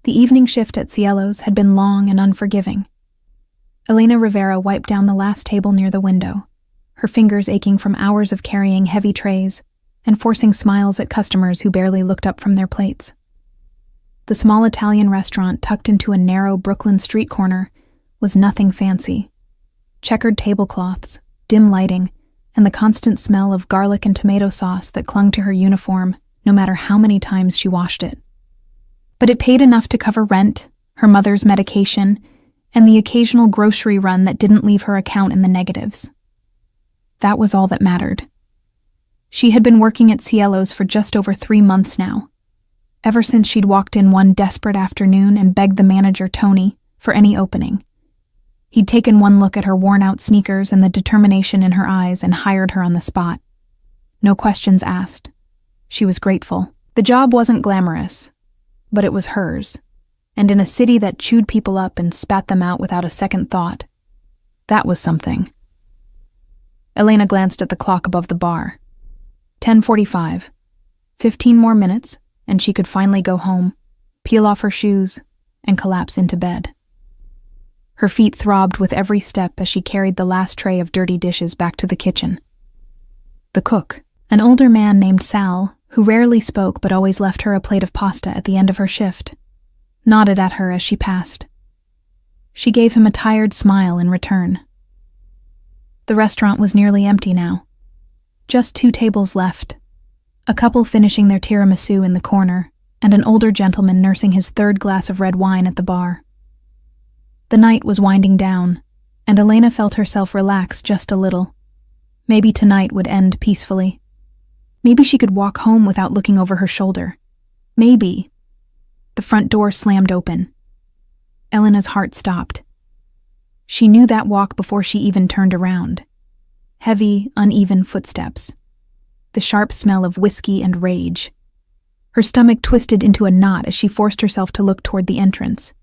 The evening shift at Cielo's had been long and unforgiving. Elena Rivera wiped down the last table near the window, her fingers aching from hours of carrying heavy trays and forcing smiles at customers who barely looked up from their plates. The small Italian restaurant tucked into a narrow Brooklyn street corner was nothing fancy. Checkered tablecloths, dim lighting, and the constant smell of garlic and tomato sauce that clung to her uniform no matter how many times she washed it. But it paid enough to cover rent, her mother's medication, and the occasional grocery run that didn't leave her account in the negatives. That was all that mattered. She had been working at Cielo's for just over 3 months now, ever since she'd walked in one desperate afternoon and begged the manager, Tony, for any opening. He'd taken one look at her worn-out sneakers and the determination in her eyes and hired her on the spot. No questions asked. She was grateful. The job wasn't glamorous, but it was hers, and in a city that chewed people up and spat them out without a second thought, that was something. Elena glanced at the clock above the bar. 10:45. 15 more minutes, and she could finally go home, peel off her shoes, and collapse into bed. Her feet throbbed with every step as she carried the last tray of dirty dishes back to the kitchen. The cook, an older man named Sal, who rarely spoke but always left her a plate of pasta at the end of her shift, nodded at her as she passed. She gave him a tired smile in return. The restaurant was nearly empty now. Just 2 tables left, a couple finishing their tiramisu in the corner, and an older gentleman nursing his 3rd glass of red wine at the bar. The night was winding down, and Elena felt herself relax just a little. Maybe tonight would end peacefully. Maybe she could walk home without looking over her shoulder. Maybe. The front door slammed open. Elena's heart stopped. She knew that walk before she even turned around. Heavy, uneven footsteps. The sharp smell of whiskey and rage. Her stomach twisted into a knot as she forced herself to look toward the entrance.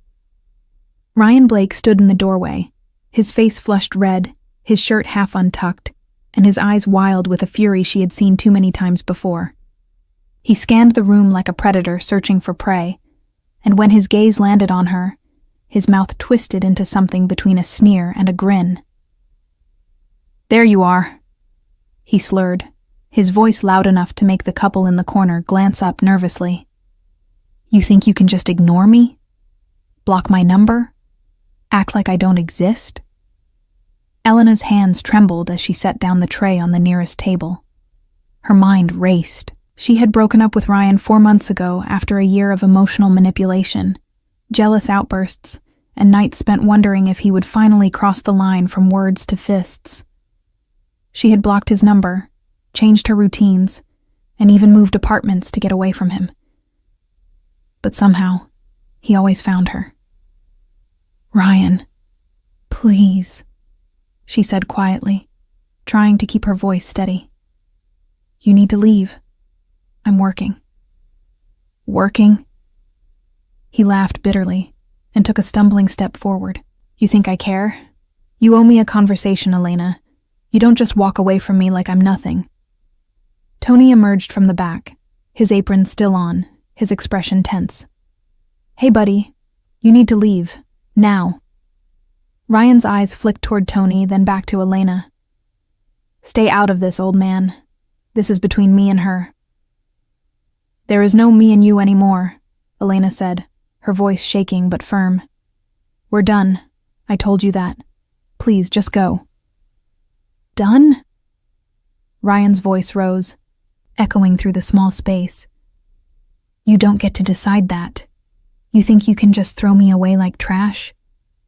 Ryan Blake stood in the doorway, his face flushed red, his shirt half untucked, and his eyes wild with a fury she had seen too many times before. He scanned the room like a predator searching for prey, and when his gaze landed on her, his mouth twisted into something between a sneer and a grin. "There you are," he slurred, his voice loud enough to make the couple in the corner glance up nervously. "You think you can just ignore me? Block my number? Act like I don't exist?" Elena's hands trembled as she set down the tray on the nearest table. Her mind raced. She had broken up with Ryan 4 months ago after a year of emotional manipulation, jealous outbursts, and nights spent wondering if he would finally cross the line from words to fists. She had blocked his number, changed her routines, and even moved apartments to get away from him. But somehow, he always found her. "Ryan, please," she said quietly, trying to keep her voice steady. "You need to leave. I'm working." "Working?" He laughed bitterly and took a stumbling step forward. "You think I care? You owe me a conversation, Elena. You don't just walk away from me like I'm nothing." Tony emerged from the back, his apron still on, his expression tense. "Hey, buddy, you need to leave. Now." Ryan's eyes flicked toward Tony, then back to Elena. "Stay out of this, old man. This is between me and her." "There is no me and you anymore," Elena said, her voice shaking but firm. "We're done. I told you that. Please, just go." "Done?" Ryan's voice rose, echoing through the small space. "You don't get to decide that. You think you can just throw me away like trash?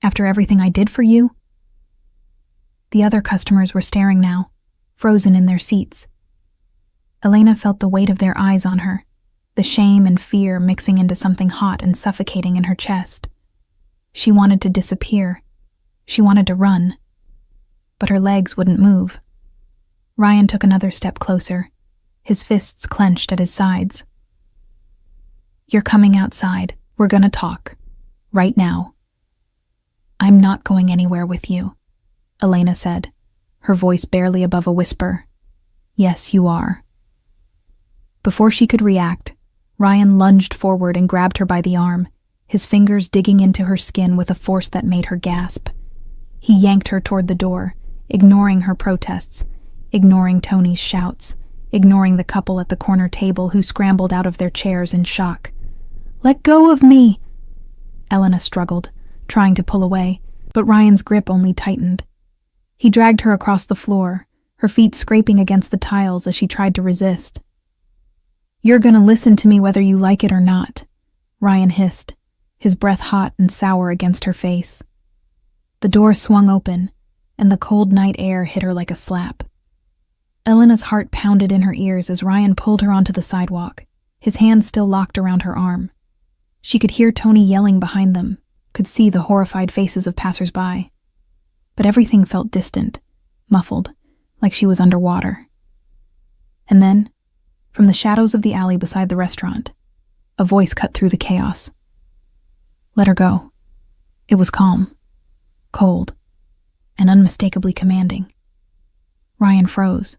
After everything I did for you?" The other customers were staring now, frozen in their seats. Elena felt the weight of their eyes on her, the shame and fear mixing into something hot and suffocating in her chest. She wanted to disappear. She wanted to run. But her legs wouldn't move. Ryan took another step closer, his fists clenched at his sides. "You're coming outside. We're gonna talk. Right now." "I'm not going anywhere with you," Elena said, her voice barely above a whisper. "Yes, you are." Before she could react, Ryan lunged forward and grabbed her by the arm, his fingers digging into her skin with a force that made her gasp. He yanked her toward the door, ignoring her protests, ignoring Tony's shouts, ignoring the couple at the corner table who scrambled out of their chairs in shock. "Let go of me!" Elena struggled, trying to pull away, but Ryan's grip only tightened. He dragged her across the floor, her feet scraping against the tiles as she tried to resist. "You're gonna listen to me whether you like it or not," Ryan hissed, his breath hot and sour against her face. The door swung open, and the cold night air hit her like a slap. Elena's heart pounded in her ears as Ryan pulled her onto the sidewalk, his hand still locked around her arm. She could hear Tony yelling behind them, could see the horrified faces of passers-by. But everything felt distant, muffled, like she was underwater. And then, from the shadows of the alley beside the restaurant, a voice cut through the chaos. "Let her go." It was calm, cold, and unmistakably commanding. Ryan froze.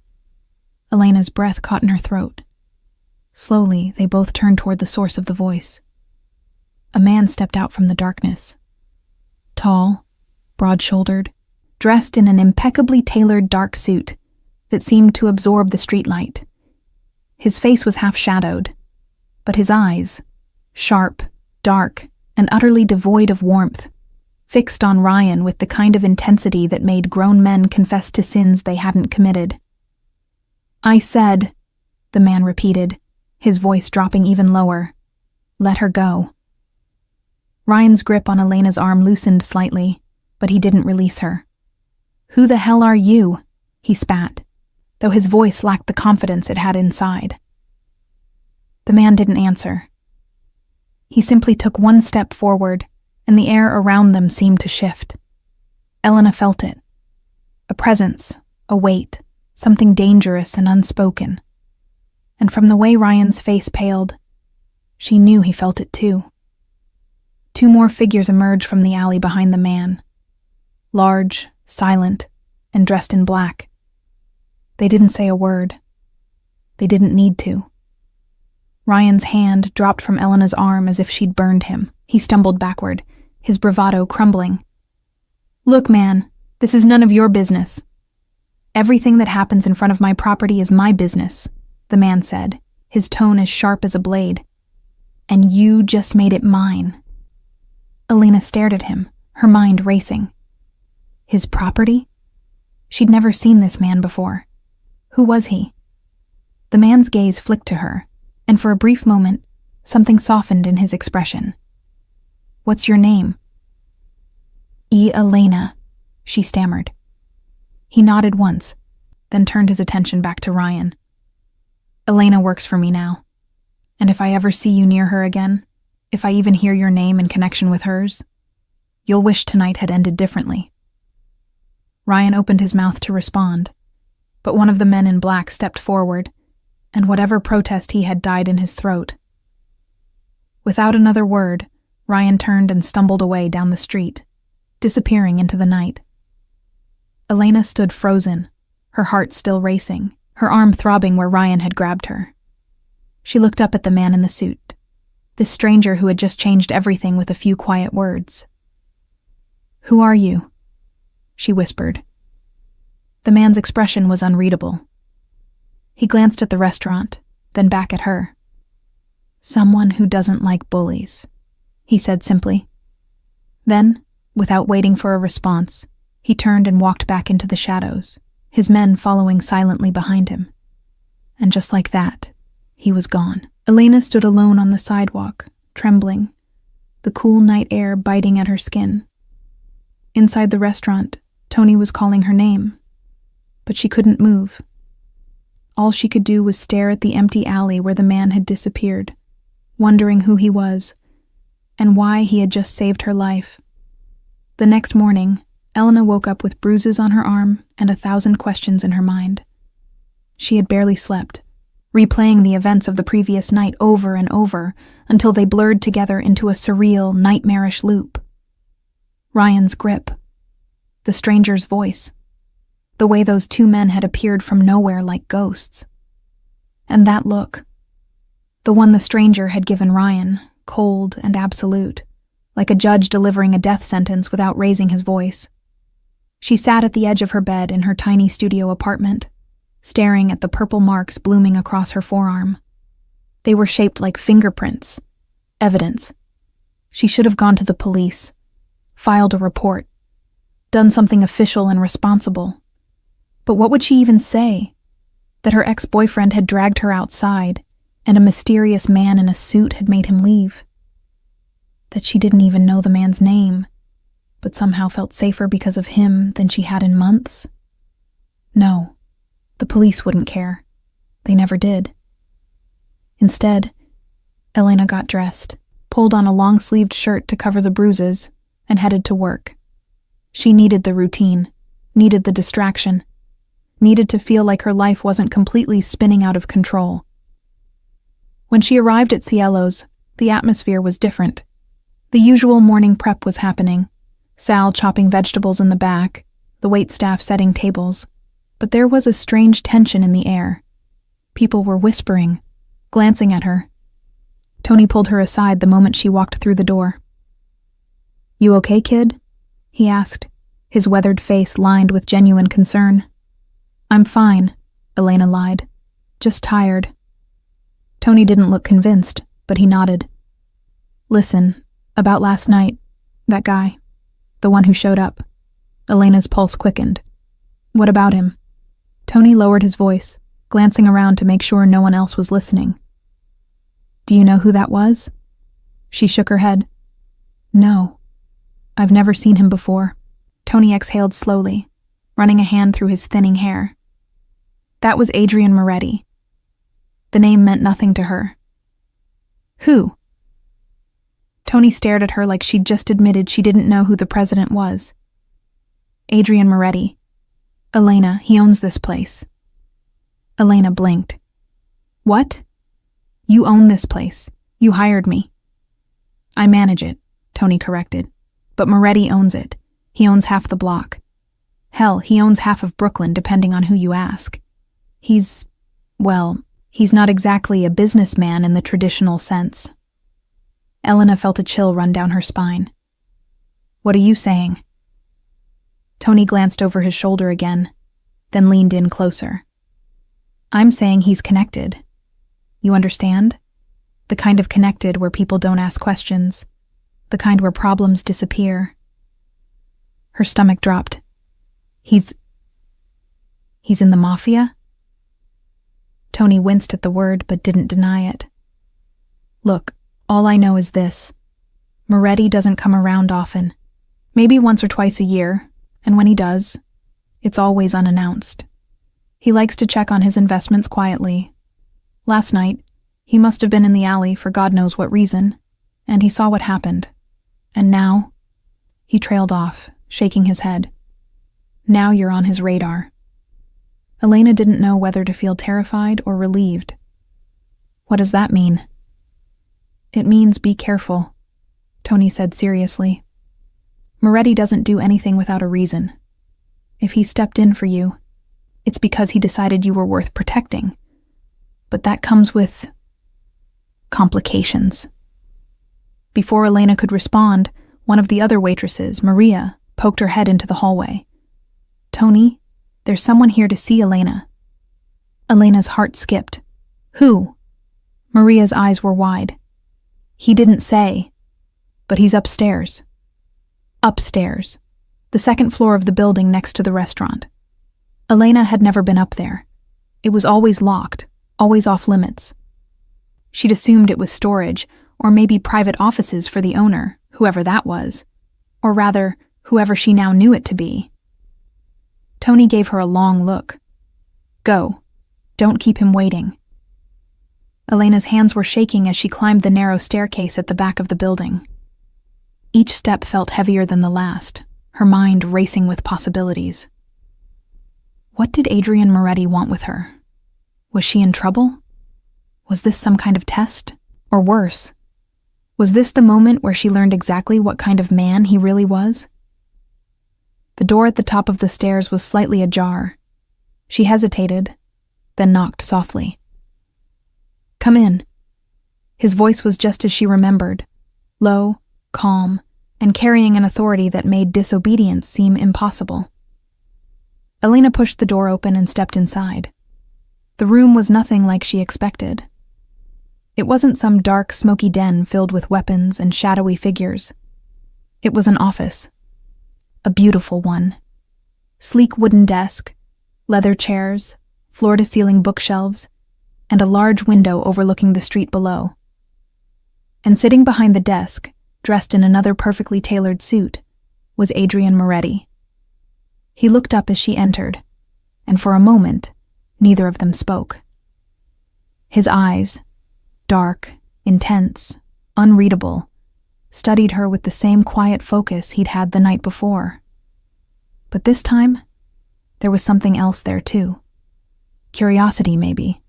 Elena's breath caught in her throat. Slowly, they both turned toward the source of the voice. A man stepped out from the darkness. Tall, broad-shouldered, dressed in an impeccably tailored dark suit that seemed to absorb the streetlight. His face was half-shadowed, but his eyes, sharp, dark, and utterly devoid of warmth, fixed on Ryan with the kind of intensity that made grown men confess to sins they hadn't committed. "I said," the man repeated, his voice dropping even lower, "let her go." Ryan's grip on Elena's arm loosened slightly, but he didn't release her. "Who the hell are you?" he spat, though his voice lacked the confidence it had inside. The man didn't answer. He simply took one step forward, and the air around them seemed to shift. Elena felt it. A presence, a weight, something dangerous and unspoken. And from the way Ryan's face paled, she knew he felt it too. Two more figures emerged from the alley behind the man. Large, silent, and dressed in black. They didn't say a word. They didn't need to. Ryan's hand dropped from Elena's arm as if she'd burned him. He stumbled backward, his bravado crumbling. "Look, man, this is none of your business. Everything that happens in front of my property is my business," the man said, his tone as sharp as a blade. "And you just made it mine." Elena stared at him, her mind racing. His property? She'd never seen this man before. Who was he? The man's gaze flicked to her, and for a brief moment, something softened in his expression. "What's your name?" "Elena," she stammered. He nodded once, then turned his attention back to Ryan. "Elena works for me now, and if I ever see you near her again, if I even hear your name in connection with hers, you'll wish tonight had ended differently." Ryan opened his mouth to respond, but one of the men in black stepped forward, and whatever protest he had died in his throat. Without another word, Ryan turned and stumbled away down the street, disappearing into the night. Elena stood frozen, her heart still racing, her arm throbbing where Ryan had grabbed her. She looked up at the man in the suit, this stranger who had just changed everything with a few quiet words. "Who are you?" she whispered. The man's expression was unreadable. He glanced at the restaurant, then back at her. "Someone who doesn't like bullies," he said simply. Then, without waiting for a response, he turned and walked back into the shadows, his men following silently behind him. And just like that, he was gone. Elena stood alone on the sidewalk, trembling, the cool night air biting at her skin. Inside the restaurant, Tony was calling her name, but she couldn't move. All she could do was stare at the empty alley where the man had disappeared, wondering who he was and why he had just saved her life. The next morning, Elena woke up with bruises on her arm and 1,000 questions in her mind. She had barely slept, replaying the events of the previous night over and over until they blurred together into a surreal, nightmarish loop. Ryan's grip, the stranger's voice, the way those two men had appeared from nowhere like ghosts. And that look, the one the stranger had given Ryan, cold and absolute, like a judge delivering a death sentence without raising his voice. She sat at the edge of her bed in her tiny studio apartment, staring at the purple marks blooming across her forearm. They were shaped like fingerprints, evidence. She should have gone to the police, filed a report, done something official and responsible. But what would she even say? That her ex-boyfriend had dragged her outside, and a mysterious man in a suit had made him leave. That she didn't even know the man's name, but somehow felt safer because of him than she had in months? No, the police wouldn't care. They never did. Instead, Elena got dressed, pulled on a long-sleeved shirt to cover the bruises, and headed to work. She needed the routine, needed the distraction, needed to feel like her life wasn't completely spinning out of control. When she arrived at Cielo's, the atmosphere was different. The usual morning prep was happening, Sal chopping vegetables in the back, the waitstaff setting tables. But there was a strange tension in the air. People were whispering, glancing at her. Tony pulled her aside the moment she walked through the door. "You okay, kid?" he asked, his weathered face lined with genuine concern. "I'm fine," Elena lied. "Just tired." Tony didn't look convinced, but he nodded. "Listen, about last night, that guy, the one who showed up." Elena's pulse quickened. "What about him?" Tony lowered his voice, glancing around to make sure no one else was listening. "Do you know who that was?" She shook her head. "No. I've never seen him before." Tony exhaled slowly, running a hand through his thinning hair. That was Adrian Moretti. The name meant nothing to her. "Who?" Tony stared at her like she'd just admitted she didn't know who the president was. "Adrian Moretti. Elena, he owns this place." Elena blinked. "What? You own this place. You hired me." "I manage it," Tony corrected. "But Moretti owns it. He owns half the block. Hell, he owns half of Brooklyn, depending on who you ask. He's not exactly a businessman in the traditional sense." Elena felt a chill run down her spine. "What are you saying?" Tony glanced over his shoulder again, then leaned in closer. "I'm saying he's connected. You understand? The kind of connected where people don't ask questions. The kind where problems disappear." Her stomach dropped. He's in the Mafia?" Tony winced at the word but didn't deny it. "Look, all I know is this. Moretti doesn't come around often. Maybe once or twice a year, and when he does, it's always unannounced. He likes to check on his investments quietly. Last night, he must have been in the alley for God knows what reason, and he saw what happened. And now," he trailed off, shaking his head. "Now you're on his radar." Elena didn't know whether to feel terrified or relieved. "What does that mean?" "It means be careful," Tony said seriously. "Moretti doesn't do anything without a reason. If he stepped in for you, it's because he decided you were worth protecting. But that comes with complications." Before Elena could respond, one of the other waitresses, Maria, poked her head into the hallway. "Tony, there's someone here to see Elena." Elena's heart skipped. "Who?" Maria's eyes were wide. "He didn't say, but he's upstairs." Upstairs, the second floor of the building next to the restaurant. Elena had never been up there. It was always locked, always off limits. She'd assumed it was storage, or maybe private offices for the owner, whoever that was. Or rather, whoever she now knew it to be. Tony gave her a long look. "Go. Don't keep him waiting." Elena's hands were shaking as she climbed the narrow staircase at the back of the building. Each step felt heavier than the last, her mind racing with possibilities. What did Adrian Moretti want with her? Was she in trouble? Was this some kind of test? Or worse? Was this the moment where she learned exactly what kind of man he really was? The door at the top of the stairs was slightly ajar. She hesitated, then knocked softly. "Come in." His voice was just as she remembered, low, calm, and carrying an authority that made disobedience seem impossible. Elena pushed the door open and stepped inside. The room was nothing like she expected. It wasn't some dark, smoky den filled with weapons and shadowy figures. It was an office. A beautiful one. Sleek wooden desk, leather chairs, floor-to-ceiling bookshelves, and a large window overlooking the street below. And sitting behind the desk, dressed in another perfectly tailored suit, was Adrian Moretti. He looked up as she entered, and for a moment, neither of them spoke. His eyes, dark, intense, unreadable, studied her with the same quiet focus he'd had the night before. But this time, there was something else there too. Curiosity, maybe,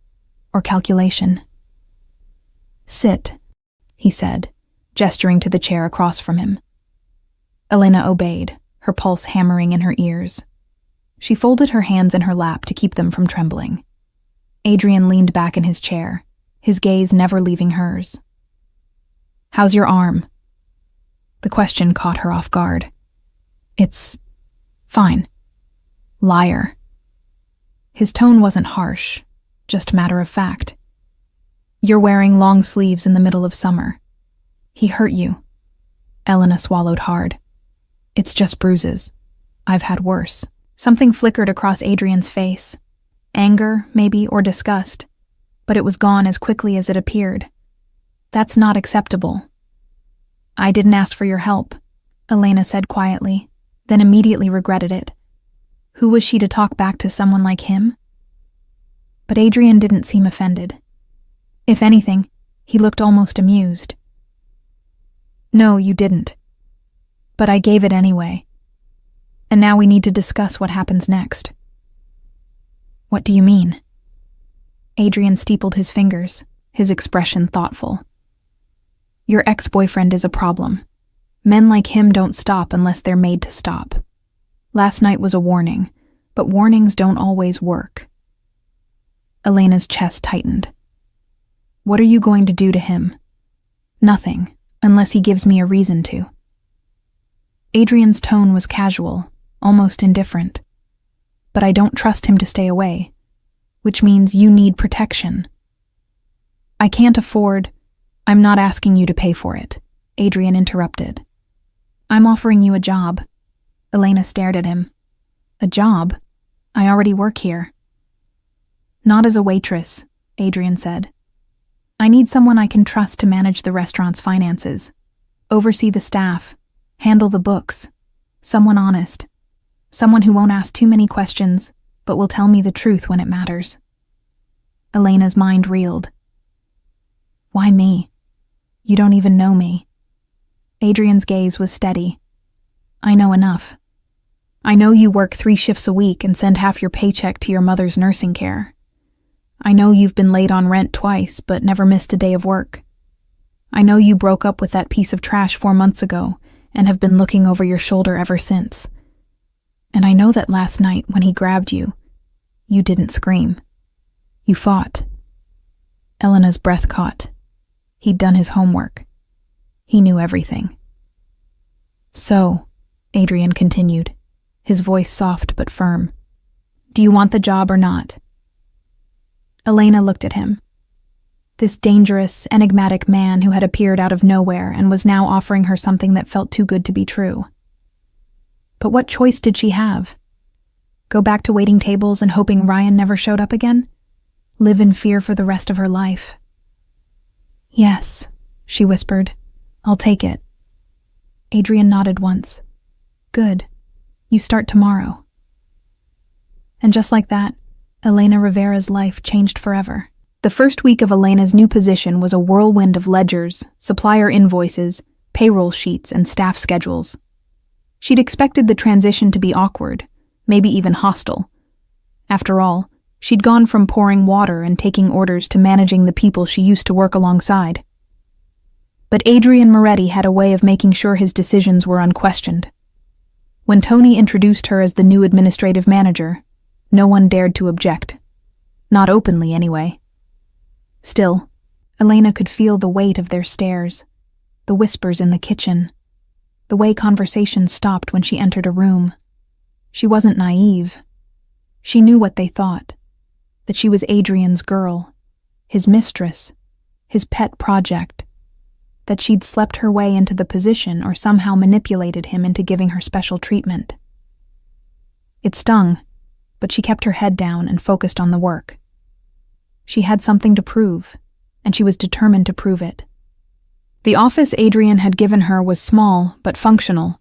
or calculation. "Sit," he said, gesturing to the chair across from him. Elena obeyed, her pulse hammering in her ears. She folded her hands in her lap to keep them from trembling. Adrian leaned back in his chair, his gaze never leaving hers. "How's your arm?" The question caught her off guard. "It's fine." Liar. His tone wasn't harsh, just matter of fact. "You're wearing long sleeves in the middle of summer. He hurt you." Elena swallowed hard. "It's just bruises. I've had worse." Something flickered across Adrian's face. Anger, maybe, or disgust. But it was gone as quickly as it appeared. "That's not acceptable." "I didn't ask for your help," Elena said quietly, then immediately regretted it. Who was she to talk back to someone like him? But Adrian didn't seem offended. If anything, he looked almost amused. "No, you didn't. But I gave it anyway. And now we need to discuss what happens next." "What do you mean?" Adrian steepled his fingers, his expression thoughtful. "Your ex-boyfriend is a problem. Men like him don't stop unless they're made to stop. Last night was a warning, but warnings don't always work." Elena's chest tightened. "What are you going to do to him?" "Nothing, unless he gives me a reason to." Adrian's tone was casual, almost indifferent. "But I don't trust him to stay away, which means you need protection." "I can't afford—" "I'm not asking you to pay for it," Adrian interrupted. "I'm offering you a job." Elena stared at him. "A job? I already work here." "Not as a waitress," Adrian said. "I need someone I can trust to manage the restaurant's finances, oversee the staff, handle the books, someone honest, someone who won't ask too many questions, but will tell me the truth when it matters." Elena's mind reeled. "Why me? You don't even know me." Adrian's gaze was steady. "I know enough. I know you work 3 shifts a week and send half your paycheck to your mother's nursing care. I know you've been late on rent twice, but never missed a day of work. I know you broke up with that piece of trash 4 months ago and have been looking over your shoulder ever since. And I know that last night when he grabbed you, you didn't scream. You fought." Elena's breath caught. He'd done his homework. He knew everything. "So," Adrian continued, his voice soft but firm, "do you want the job or not?" Elena looked at him. This dangerous, enigmatic man who had appeared out of nowhere and was now offering her something that felt too good to be true. But what choice did she have? Go back to waiting tables and hoping Ryan never showed up again? Live in fear for the rest of her life? "Yes," she whispered. "I'll take it." Adrian nodded once. "Good. You start tomorrow." And just like that, Elena Rivera's life changed forever. The first week of Elena's new position was a whirlwind of ledgers, supplier invoices, payroll sheets, and staff schedules. She'd expected the transition to be awkward, maybe even hostile. After all, she'd gone from pouring water and taking orders to managing the people she used to work alongside. But Adrian Moretti had a way of making sure his decisions were unquestioned. When Tony introduced her as the new administrative manager, no one dared to object. Not openly, anyway. Still, Elena could feel the weight of their stares, the whispers in the kitchen, the way conversation stopped when she entered a room. She wasn't naive. She knew what they thought, that she was Adrian's girl, his mistress, his pet project, that she'd slept her way into the position or somehow manipulated him into giving her special treatment. It stung, but she kept her head down and focused on the work. She had something to prove, and she was determined to prove it. The office Adrian had given her was small but functional,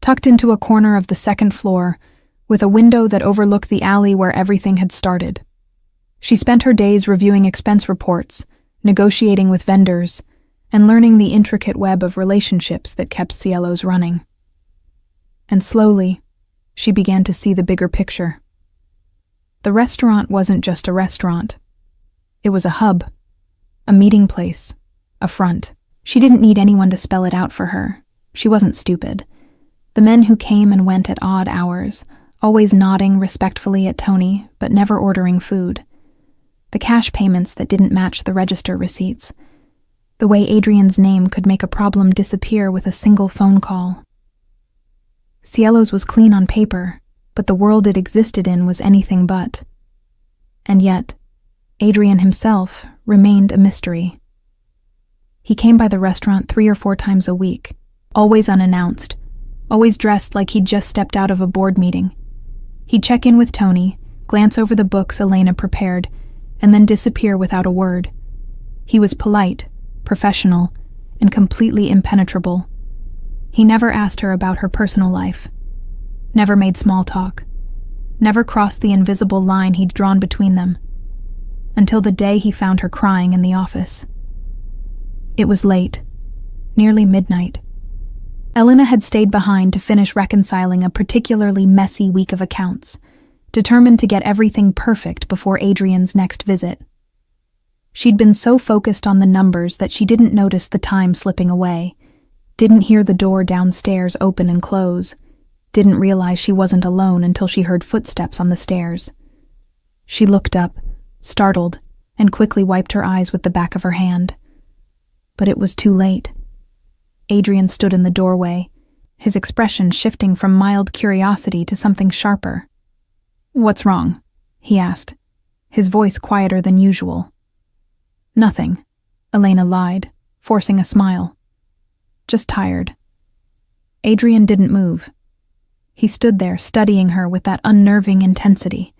tucked into a corner of the second floor, with a window that overlooked the alley where everything had started. She spent her days reviewing expense reports, negotiating with vendors, and learning the intricate web of relationships that kept Cielo's running. And slowly, she began to see the bigger picture. The restaurant wasn't just a restaurant. It was a hub, a meeting place, a front. She didn't need anyone to spell it out for her. She wasn't stupid. The men who came and went at odd hours, always nodding respectfully at Tony, but never ordering food. The cash payments that didn't match the register receipts. The way Adrian's name could make a problem disappear with a single phone call. Cielo's was clean on paper, but the world it existed in was anything but. And yet, Adrian himself remained a mystery. He came by the restaurant 3 or 4 times a week, always unannounced, always dressed like he'd just stepped out of a board meeting. He'd check in with Tony, glance over the books Elena prepared, and then disappear without a word. He was polite, professional, and completely impenetrable. He never asked her about her personal life, never made small talk, never crossed the invisible line he'd drawn between them, until the day he found her crying in the office. It was late, nearly midnight. Elena had stayed behind to finish reconciling a particularly messy week of accounts, determined to get everything perfect before Adrian's next visit. She'd been so focused on the numbers that she didn't notice the time slipping away, didn't hear the door downstairs open and close, didn't realize she wasn't alone until she heard footsteps on the stairs. She looked up, startled, and quickly wiped her eyes with the back of her hand. But it was too late. Adrian stood in the doorway, his expression shifting from mild curiosity to something sharper. "What's wrong?" he asked, his voice quieter than usual. "Nothing," Elena lied, forcing a smile. "Just tired." Adrian didn't move. He stood there studying her with that unnerving intensity,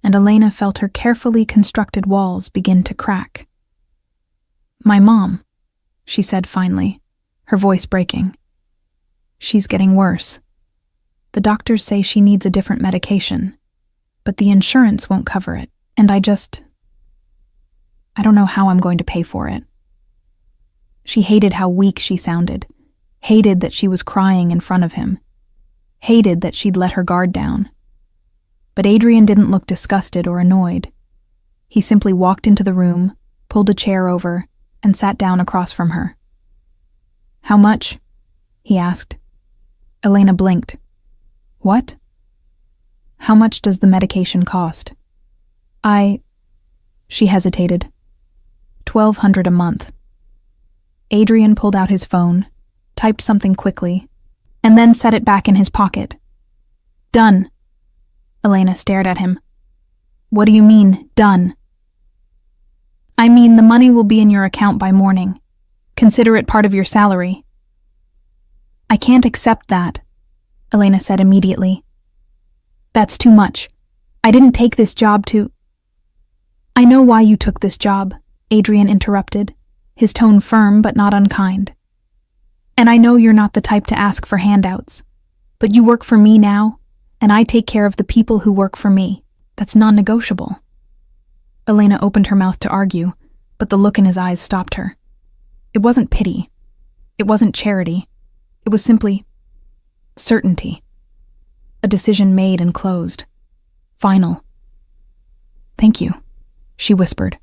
and Elena felt her carefully constructed walls begin to crack. "My mom," she said finally, her voice breaking. "She's getting worse. The doctors say she needs a different medication, but the insurance won't cover it, and I don't know how I'm going to pay for it." She hated how weak she sounded, hated that she was crying in front of him, hated that she'd let her guard down. But Adrian didn't look disgusted or annoyed. He simply walked into the room, pulled a chair over, and sat down across from her. "How much?" he asked. Elena blinked. "What?" "How much does the medication cost?" She hesitated. $1,200 a month. Adrian pulled out his phone, typed something quickly, and then set it back in his pocket. "Done." Elena stared at him. "What do you mean, done?" "I mean the money will be in your account by morning. Consider it part of your salary." "I can't accept that," Elena said immediately. "That's too much. I didn't take this job to—" "I know why you took this job," Adrian interrupted, his tone firm but not unkind. "And I know you're not the type to ask for handouts, but you work for me now, and I take care of the people who work for me. That's non-negotiable." Elena opened her mouth to argue, but the look in his eyes stopped her. It wasn't pity. It wasn't charity. It was simply certainty. A decision made and closed. Final. "Thank you," she whispered.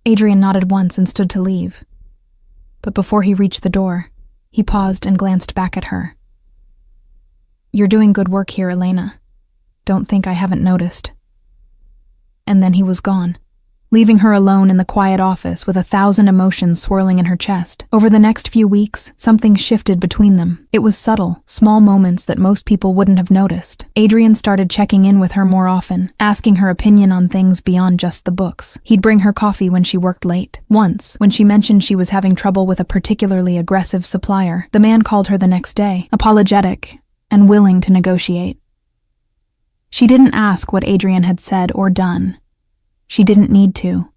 Adrian nodded once and stood to leave. But before he reached the door, he paused and glanced back at her. "You're doing good work here, Elena. Don't think I haven't noticed." And then he was gone. leaving her alone in the quiet office with 1,000 emotions swirling in her chest. Over the next few weeks, something shifted between them. It was subtle, small moments that most people wouldn't have noticed. Adrian started checking in with her more often, asking her opinion on things beyond just the books. He'd bring her coffee when she worked late. Once, when she mentioned she was having trouble with a particularly aggressive supplier, the man called her the next day, apologetic and willing to negotiate. She didn't ask what Adrian had said or done. She didn't need to.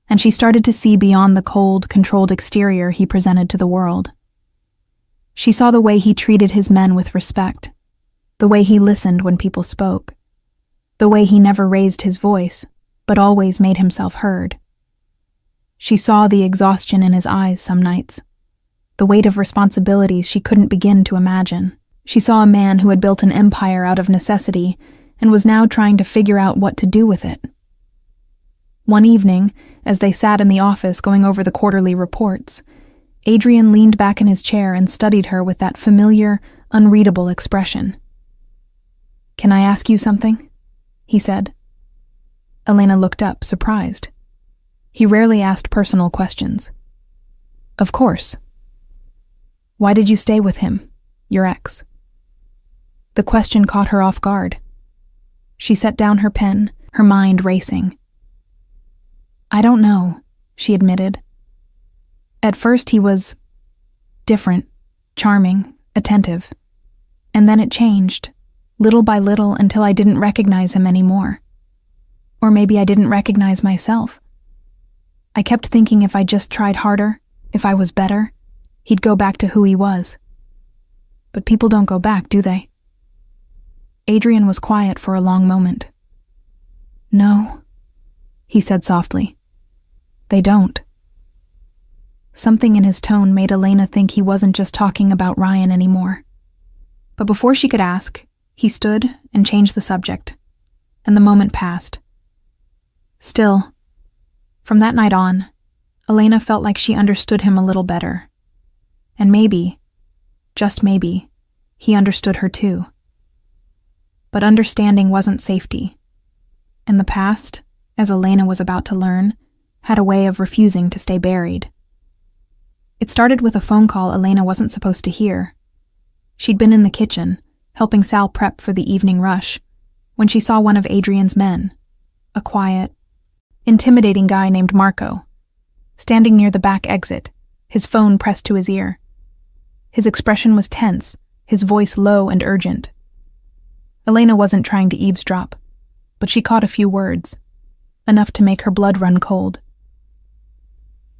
And she started to see beyond the cold, controlled exterior he presented to the world. She saw the way he treated his men with respect, the way he listened when people spoke, the way he never raised his voice, but always made himself heard. She saw the exhaustion in his eyes some nights, the weight of responsibilities she couldn't begin to imagine. She saw a man who had built an empire out of necessity and was now trying to figure out what to do with it. One evening, as they sat in the office going over the quarterly reports, Adrian leaned back in his chair and studied her with that familiar, unreadable expression. "Can I ask you something?" he said. Elena looked up, surprised. He rarely asked personal questions. "Of course." "Why did you stay with him, your ex?" The question caught her off guard. She set down her pen, her mind racing. "I don't know," she admitted. "At first he was different, charming, attentive. And then it changed, little by little, until I didn't recognize him anymore. Or maybe I didn't recognize myself. I kept thinking if I just tried harder, if I was better, he'd go back to who he was. But people don't go back, do they?" Adrian was quiet for a long moment. "No," he said softly. "They don't." Something in his tone made Elena think he wasn't just talking about Ryan anymore. But before she could ask, he stood and changed the subject, and the moment passed. Still, from that night on, Elena felt like she understood him a little better. And maybe, just maybe, he understood her too. But understanding wasn't safety. And the past, as Elena was about to learn, had a way of refusing to stay buried. It started with a phone call Elena wasn't supposed to hear. She'd been in the kitchen, helping Sal prep for the evening rush, when she saw one of Adrian's men, a quiet, intimidating guy named Marco, standing near the back exit, his phone pressed to his ear. His expression was tense, his voice low and urgent. Elena wasn't trying to eavesdrop, but she caught a few words, enough to make her blood run cold.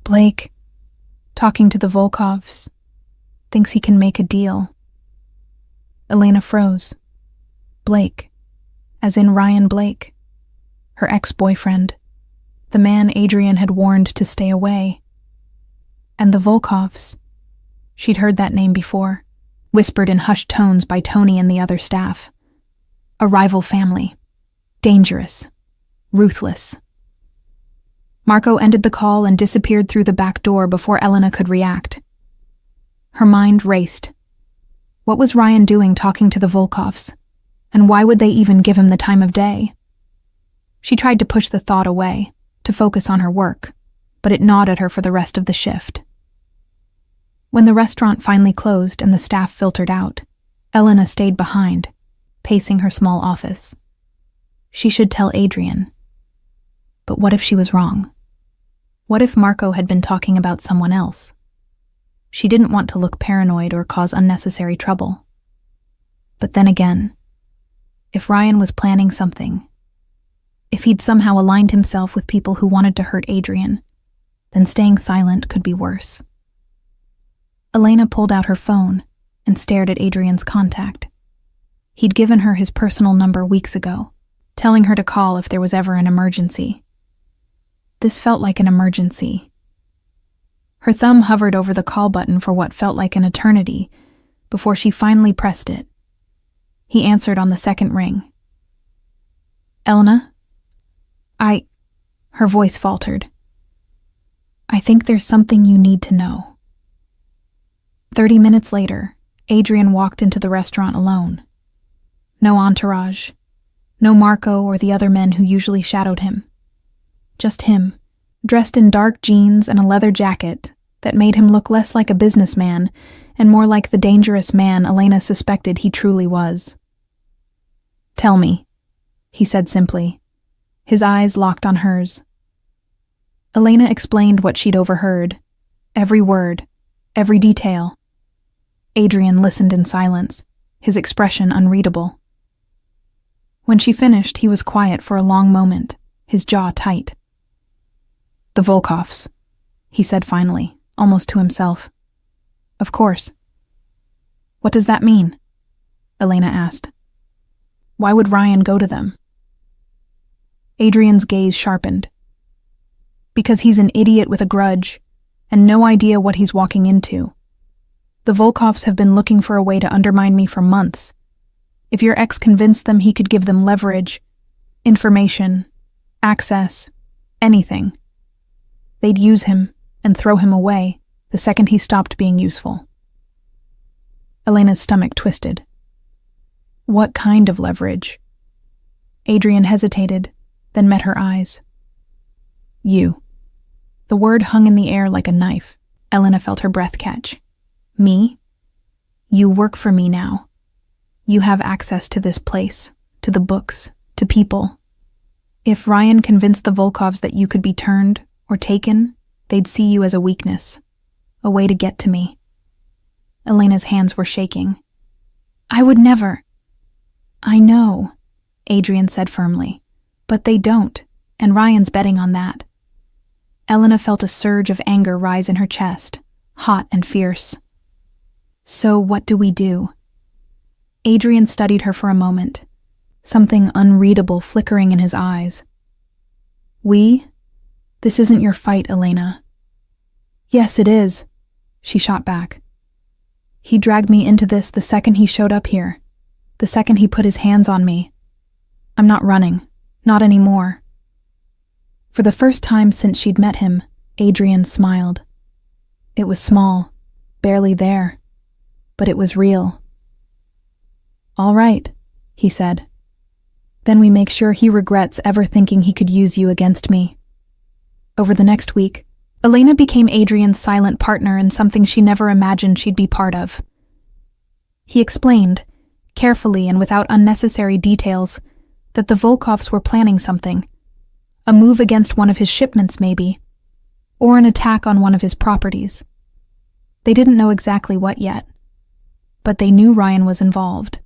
"Blake, talking to the Volkovs, thinks he can make a deal." Elena froze. Blake, as in Ryan Blake, her ex-boyfriend, the man Adrian had warned to stay away. And the Volkovs, she'd heard that name before, whispered in hushed tones by Tony and the other staff. A rival family, dangerous, ruthless. Marco ended the call and disappeared through the back door before Elena could react. Her mind raced. What was Ryan doing talking to the Volkovs? And why would they even give him the time of day? She tried to push the thought away, to focus on her work, but it gnawed at her for the rest of the shift. When the restaurant finally closed and the staff filtered out, Elena stayed behind, pacing her small office. She should tell Adrian. But what if she was wrong? What if Marco had been talking about someone else? She didn't want to look paranoid or cause unnecessary trouble. But then again, if Ryan was planning something, if he'd somehow aligned himself with people who wanted to hurt Adrian, then staying silent could be worse. Elena pulled out her phone and stared at Adrian's contact. He'd given her his personal number weeks ago, telling her to call if there was ever an emergency. This felt like an emergency. Her thumb hovered over the call button for what felt like an eternity before she finally pressed it. He answered on the second ring. "Elena? Her voice faltered. "I think there's something you need to know." 30 minutes later, Adrian walked into the restaurant alone. No entourage, no Marco or the other men who usually shadowed him. Just him, dressed in dark jeans and a leather jacket that made him look less like a businessman and more like the dangerous man Elena suspected he truly was. "Tell me," he said simply, his eyes locked on hers. Elena explained what she'd overheard, every word, every detail. Adrian listened in silence, his expression unreadable. When she finished, he was quiet for a long moment, his jaw tight. "The Volkovs," he said finally, almost to himself. "Of course." "What does that mean?" Elena asked. "Why would Ryan go to them?" Adrian's gaze sharpened. "Because he's an idiot with a grudge, and no idea what he's walking into. The Volkovs have been looking for a way to undermine me for months. If your ex convinced them he could give them leverage, information, access, anything, they'd use him and throw him away the second he stopped being useful." Elena's stomach twisted. "What kind of leverage?" Adrian hesitated, then met her eyes. "You." The word hung in the air like a knife. Elena felt her breath catch. "Me? You work for me now. You have access to this place, to the books, to people. If Ryan convinced the Volkovs that you could be turned or taken, they'd see you as a weakness, a way to get to me." Elena's hands were shaking. "I would never." "I know," Adrian said firmly, "but they don't, and Ryan's betting on that." Elena felt a surge of anger rise in her chest, hot and fierce. "So what do we do?" Adrian studied her for a moment, something unreadable flickering in his eyes. "We? This isn't your fight, Elena." "Yes, it is," she shot back. "He dragged me into this the second he showed up here, the second he put his hands on me. I'm not running, not anymore." For the first time since she'd met him, Adrian smiled. It was small, barely there, but it was real. "All right," he said. "Then we make sure he regrets ever thinking he could use you against me." Over the next week, Elena became Adrian's silent partner in something she never imagined she'd be part of. He explained, carefully and without unnecessary details, that the Volkovs were planning something. A move against one of his shipments, maybe, or an attack on one of his properties. They didn't know exactly what yet, but they knew Ryan was involved.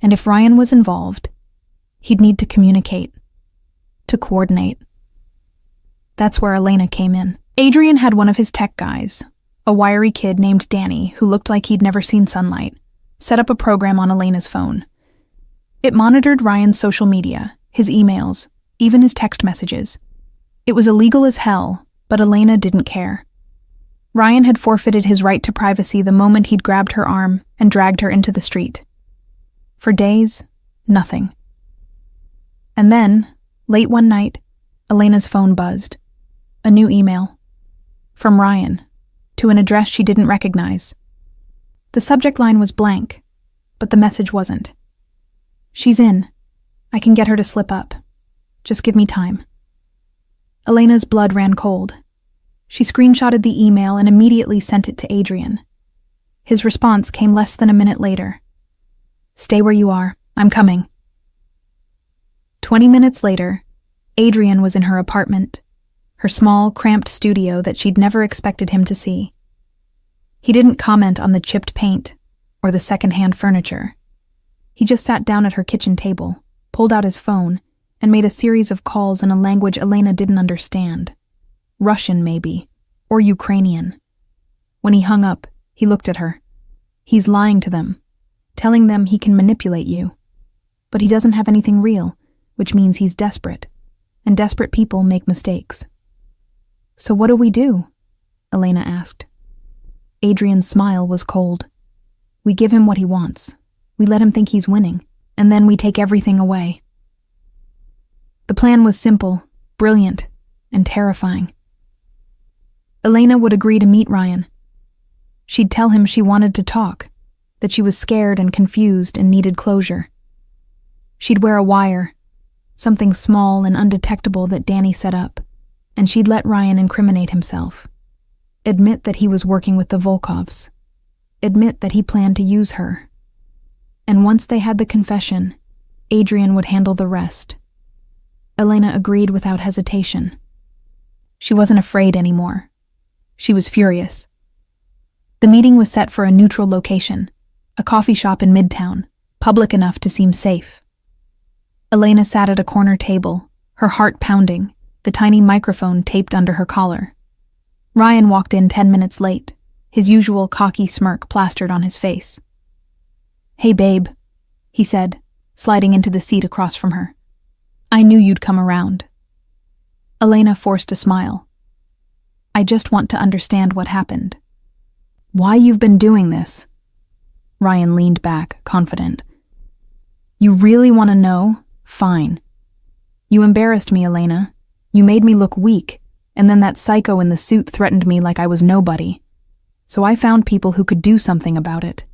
And if Ryan was involved, he'd need to communicate, to coordinate. That's where Elena came in. Adrian had one of his tech guys, a wiry kid named Danny who looked like he'd never seen sunlight, set up a program on Elena's phone. It monitored Ryan's social media, his emails, even his text messages. It was illegal as hell, but Elena didn't care. Ryan had forfeited his right to privacy the moment he'd grabbed her arm and dragged her into the street. For days, nothing. And then, late one night, Elena's phone buzzed. A new email. From Ryan, to an address she didn't recognize. The subject line was blank, but the message wasn't. "She's in. I can get her to slip up. Just give me time." Elena's blood ran cold. She screenshotted the email and immediately sent it to Adrian. His response came less than a minute later. "Stay where you are. I'm coming." 20 minutes later, Adrian was in her apartment, her small, cramped studio that she'd never expected him to see. He didn't comment on the chipped paint or the second-hand furniture. He just sat down at her kitchen table, pulled out his phone, and made a series of calls in a language Elena didn't understand. Russian, maybe, or Ukrainian. When he hung up, he looked at her. He's lying to them, telling them he can manipulate you. But he doesn't have anything real, which means he's desperate, and desperate people make mistakes. "So what do we do?" Elena asked. Adrian's smile was cold. "We give him what he wants. We let him think he's winning, and then we take everything away." The plan was simple, brilliant, and terrifying. Elena would agree to meet Ryan. She'd tell him she wanted to talk, that she was scared and confused and needed closure. She'd wear a wire, something small and undetectable that Danny set up, and she'd let Ryan incriminate himself. Admit that he was working with the Volkovs. Admit that he planned to use her. And once they had the confession, Adrian would handle the rest. Elena agreed without hesitation. She wasn't afraid anymore. She was furious. The meeting was set for a neutral location, a coffee shop in Midtown, public enough to seem safe. Elena sat at a corner table, her heart pounding, the tiny microphone taped under her collar. Ryan walked in 10 minutes late, his usual cocky smirk plastered on his face. "Hey, babe," he said, sliding into the seat across from her. "I knew you'd come around." Elena forced a smile. "I just want to understand what happened." "Why you've been doing this?" Ryan leaned back, confident. "You really want to know? Fine. You embarrassed me, Elena. You made me look weak, and then that psycho in the suit threatened me like I was nobody. So I found people who could do something about it.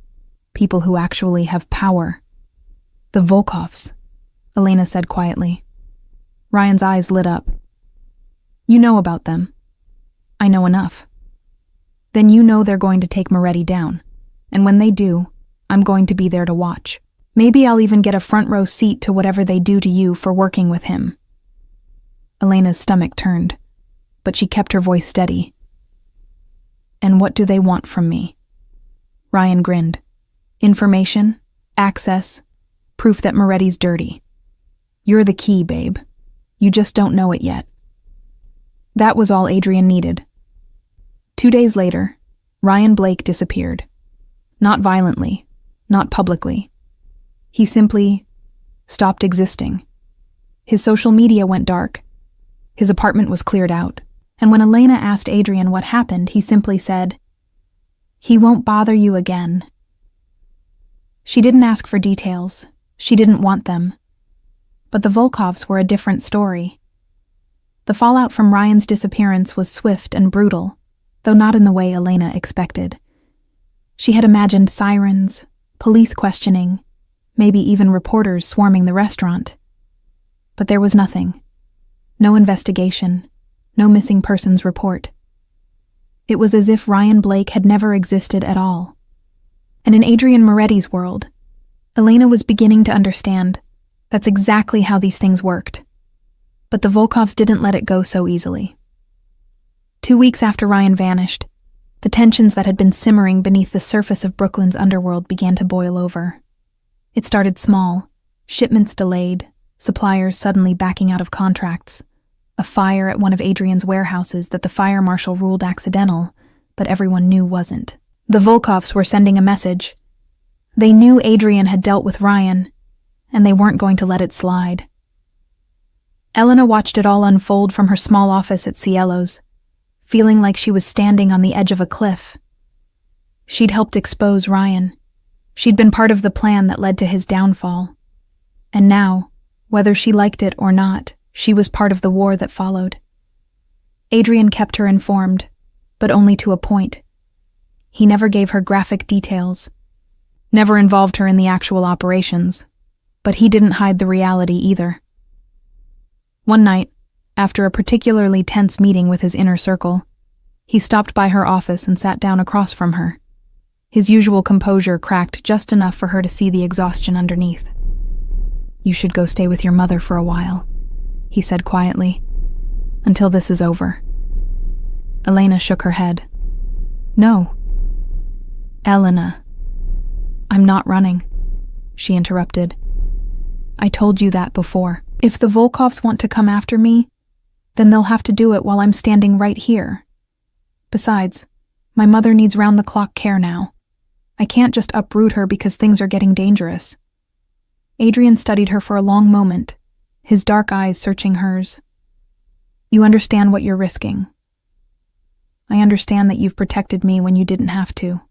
People who actually have power." "The Volkovs," Elena said quietly. Ryan's eyes lit up. "You know about them." "I know enough." "Then you know they're going to take Moretti down. And when they do, I'm going to be there to watch. Maybe I'll even get a front row seat to whatever they do to you for working with him." Elena's stomach turned, but she kept her voice steady. "And what do they want from me?" Ryan grinned. "Information, access, proof that Moretti's dirty. You're the key, babe. You just don't know it yet." That was all Adrian needed. 2 days later, Ryan Blake disappeared. Not violently, not publicly. He simply stopped existing. His social media went dark. His apartment was cleared out. And when Elena asked Adrian what happened, he simply said, "He won't bother you again." She didn't ask for details. She didn't want them. But the Volkovs were a different story. The fallout from Ryan's disappearance was swift and brutal, though not in the way Elena expected. She had imagined sirens, police questioning, maybe even reporters swarming the restaurant. But there was nothing. No investigation, no missing persons report. It was as if Ryan Blake had never existed at all. And in Adrian Moretti's world, Elena was beginning to understand that's exactly how these things worked. But the Volkovs didn't let it go so easily. 2 weeks after Ryan vanished, the tensions that had been simmering beneath the surface of Brooklyn's underworld began to boil over. It started small, shipments delayed, suppliers suddenly backing out of contracts, a fire at one of Adrian's warehouses that the fire marshal ruled accidental, but everyone knew wasn't. The Volkovs were sending a message. They knew Adrian had dealt with Ryan, and they weren't going to let it slide. Elena watched it all unfold from her small office at Cielo's, feeling like she was standing on the edge of a cliff. She'd helped expose Ryan. She'd been part of the plan that led to his downfall. And now, whether she liked it or not, she was part of the war that followed. Adrian kept her informed, but only to a point. He never gave her graphic details, never involved her in the actual operations, but he didn't hide the reality either. One night, after a particularly tense meeting with his inner circle, he stopped by her office and sat down across from her. His usual composure cracked just enough for her to see the exhaustion underneath. "You should go stay with your mother for a while," he said quietly, "until this is over." Elena shook her head. "No." "Elena." "I'm not running," she interrupted. "I told you that before. If the Volkovs want to come after me, then they'll have to do it while I'm standing right here. Besides, my mother needs round-the-clock care now. I can't just uproot her because things are getting dangerous." Adrian studied her for a long moment, his dark eyes searching hers. "You understand what you're risking. I understand that you've protected me when you didn't have to.